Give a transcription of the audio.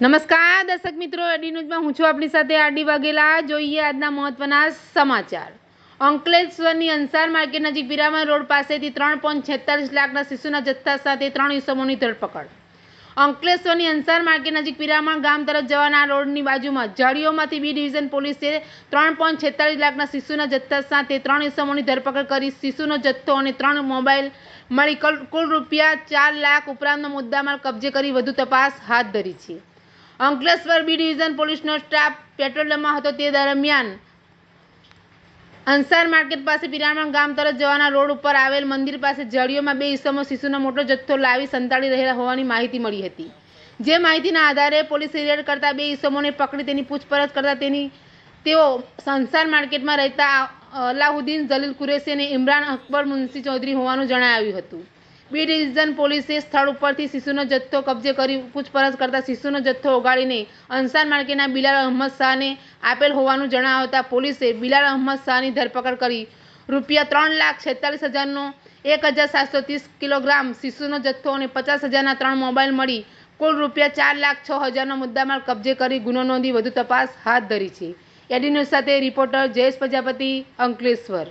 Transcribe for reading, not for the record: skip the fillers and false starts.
નમસ્કાર દર્શક મિત્રો, એડી ન્યૂઝમાં હું છું આપણી સાથે આરડી વાઘેલા. જોઈએ આજના મહત્વના સમાચાર. અંકલેશ્વરની અંસાર માર્કેટ નજીક પિરામણ રોડ પાસેથી 3.46 લાખના શિશુના જથ્થા સાથે 3 ઇસમોની ધરપકડ. અંકલેશ્વરની અંસાર માર્કેટ નજીક પિરામણ ગામ તરફ જવાના રોડની બાજુમાં ઝાડીઓમાંથી બી ડિવિઝન પોલીસે 3.46 લાખના શિશુના જથ્થા સાથે 3 ઇસમોની ધરપકડ કરી શિશુનો જથ્થો અને 3 મોબાઈલ મળી કુલ રૂપિયા 4 લાખ ઉપરાંતનો મુદ્દામાલ કબજે કરી વધુ તપાસ હાથ ધરી છે. અંકલેશ્વર બી ડિવિઝન પોલીસનો સ્ટાફ પેટ્રોલિંગમાં હતો તે દરમિયાન અંસાર માર્કેટ પાસે પિરામણ ગામ તરફ જવાના રોડ ઉપર આવેલ મંદિર પાસે ઝાડીઓમાં 2 ઇસમો શિશુનો મોટો જથ્થો લાવી સંતાડી રહેલા હોવાની માહિતી મળી હતી. જે માહિતીના આધારે પોલીસે રેડ કરતા 2 ઇસમોને પકડી તેની પૂછપરછ કરતા તેઓ અંસાર માર્કેટમાં રહેતા અલાઉદ્દીન જલીલ કુરેશી અને ઇમરાન અકબર મુનશી ચૌધરી હોવાનું જણાવ્યું હતું. બી ડિવિઝન પોલીસે સ્થળ ઉપરથી શિશુનો જથ્થો કબજે કરી પૂછપરછ કરતા શિશુનો જથ્થો ઓગાળીને અંસાર માર્કેટના બિલાલ અહમદ શાહને આપેલ હોવાનું જણાવતા પોલીસે બિલાલ અહમદ શાહની ધરપકડ કરી રૂપિયા 3,46,000નો 1,730 કિલોગ્રામ શિશુનો જથ્થો અને 50,000ના 3 મોબાઈલ મળી કુલ રૂપિયા 4,06,000નો મુદ્દામાલ કબજે કરી ગુનો નોંધી વધુ તપાસ હાથ ધરી છે. એડી ન્યૂઝ સાથે રિપોર્ટર જયેશ પ્રજાપતિ, અંકલેશ્વર.